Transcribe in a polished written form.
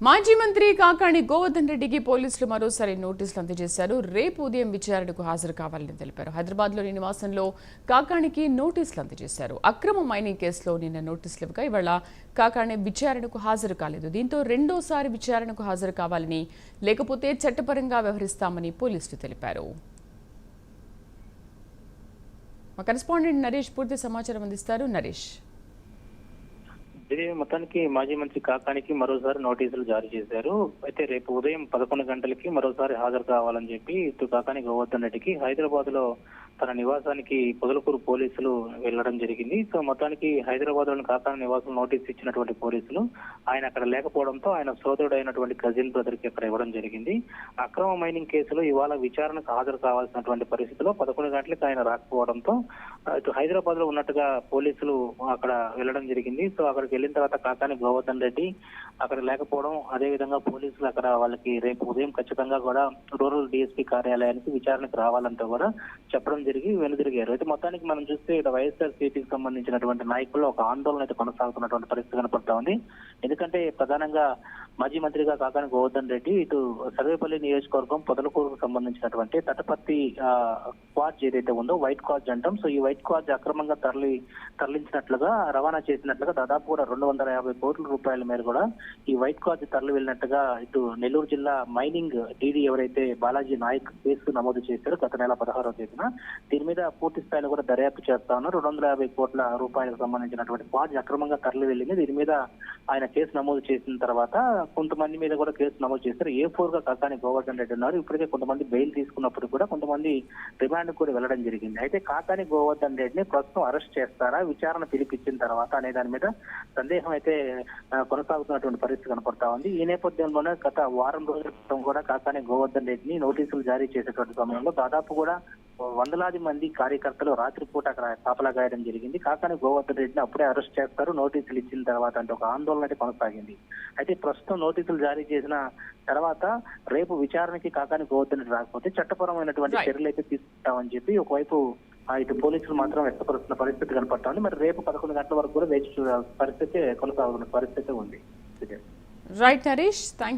మాజీ మంత్రి కాకాణి గోవర్ధన్ రెడ్డికి పోలీసులు మరోసారి నోటీసులు అందజేశారు. రేపు ఉదయం విచారణకు హాజరు కావాలని తెలిపారు. హైదరాబాద్లోని నివాసంలో కాకాణికి నోటీసులు అందజేశారు. అక్రమ మైనింగ్ కేసులో నిన్న నోటీసులు ఇవ్వగా ఇవాళ కాకాణి విచారణకు హాజరు కాలేదు. దీంతో రెండోసారి విచారణకు హాజరు కావాలని, లేకపోతే చట్టపరంగా వ్యవహరిస్తామని పోలీసులు తెలిపారు. మా కరెస్పాండెంట్ నరేష్ పూర్తి సమాచారం అందిస్తారు. నరేష్, మొత్తానికి మాజీ మంత్రి కాకానికి మరోసారి నోటీసులు జారీ చేశారు. అయితే రేపు ఉదయం 11 గంటలకి మరోసారి హాజరు కావాలని చెప్పి ఇటు కాకాని గోవర్ధన్ రెడ్డికి హైదరాబాద్ లో తన నివాసానికి పొదలకూరు పోలీసులు వెళ్లడం జరిగింది. సో మొత్తానికి హైదరాబాద్ లోని కాకాని నివాసం నోటీస్ ఇచ్చినటువంటి పోలీసులు ఆయన అక్కడ లేకపోవడంతో ఆయన సోదరుడు అయినటువంటి కజిన్ బ్రదర్ కి అక్కడ ఇవ్వడం జరిగింది. అక్రమ మైనింగ్ కేసులో ఇవాళ విచారణకు హాజరు కావాల్సినటువంటి పరిస్థితిలో 11 గంటలకు ఆయన రాకపోవడంతో ఇటు హైదరాబాద్ లో ఉన్నట్టుగా పోలీసులు అక్కడ వెళ్లడం జరిగింది. సో అక్కడికి వెళ్ళిన తర్వాత కాకాని గోవర్ధన్ రెడ్డి అక్కడ లేకపోవడం, అదే విధంగా పోలీసులు అక్కడ వాళ్ళకి రేపు ఉదయం ఖచ్చితంగా కూడా రూరల్ డిఎస్పీ కార్యాలయానికి విచారణకు రావాలంటూ కూడా చెప్పడం జరిగి వెనుదిరిగారు. అయితే మొత్తానికి మనం చూస్తే ఇక్కడ వైఎస్ఆర్ సిపికి సంబంధించినటువంటి నాయకుల్లో ఒక ఆందోళన అయితే కొనసాగుతున్నటువంటి పరిస్థితి కనపడతా ఉంది. ఎందుకంటే ప్రధానంగా మాజీ మంత్రిగా కాకాని గోవర్ధన్ రెడ్డి ఇటు సర్వేపల్లి నియోజకవర్గం పొదలకూరుకు సంబంధించినటువంటి తటపర్తి క్వార్జ్ ఏదైతే ఉందో వైట్ క్వార్జ్ అంటాం. సో ఈ వైట్ క్వార్జ్ అక్రమంగా తరలించినట్లుగా రవాణా చేసినట్లుగా దాదాపు కూడా 250 కోట్ల రూపాయల మేర కూడా ఈ వైట్ క్వార్జ్ తరలి వెళ్ళినట్టుగా ఇటు నెల్లూరు జిల్లా మైనింగ్ డీడీ ఎవరైతే బాలాజీ నాయక్ కేసు నమోదు చేశారో గత నెల 16వ తేదీన, దీని మీద పూర్తి స్థాయిలో కూడా దర్యాప్తు చేస్తా ఉన్నారు. 250 కోట్ల రూపాయలకు సంబంధించినటువంటి క్వార్జ్ అక్రమంగా తరలి వెళ్ళింది. దీని మీద ఆయన కేసు నమోదు చేసిన తర్వాత కొంతమంది మీద కూడా కేసు నమోదు చేశారు. A4 గా కాకాని గోవర్ధన్ రెడ్డి ఉన్నారు. ఇప్పటికే కొంతమంది బెయిల్ తీసుకున్నప్పుడు కూడా కొంతమంది రిమాండ్ కూడా వెళ్లడం జరిగింది. అయితే కాకాని గోవర్ధన్ రెడ్డిని ప్రస్తుతం అరెస్ట్ చేస్తారా, విచారణ పిలిపించిన తర్వాత అనే దాని మీద సందేహం అయితే కొనసాగుతున్నటువంటి పరిస్థితి కనపడతా ఉంది. ఈ నేపథ్యంలోనే గత వారం రోజుల క్రితం కూడా కాకాని గోవర్ధన్ రెడ్డిని నోటీసులు జారీ చేసేటువంటి సమయంలో దాదాపు కూడా వందలాది మంది కార్యకర్తలు రాత్రిపూట అక్కడ కాపలా గాయడం జరిగింది. కాకాని గోవర్ధన్ రెడ్డిని అప్పుడే అరెస్ట్ చేస్తారు నోటీసులు ఇచ్చిన తర్వాత అంటే ఒక ఆందోళన అయితే కొనసాగింది. అయితే ప్రస్తుతం నోటీసులు జారీ చేసిన తర్వాత రేపు విచారణకి కాకాని గోవర్ధన్ రెడ్డి రాకపోతే చట్టపరమైనటువంటి చర్యలు అయితే తీసుకుంటామని చెప్పి ఒకవైపు ఇటు పోలీసులు మాత్రం వ్యక్తపరుస్తున్న పరిస్థితి కనపడతా ఉంది. మరి రేపు 11 గంటల వరకు కూడా వేచి చూడాల్సిన పరిస్థితి కొనసాగుతున్న పరిస్థితి ఉంది. Right Naresh, thank you.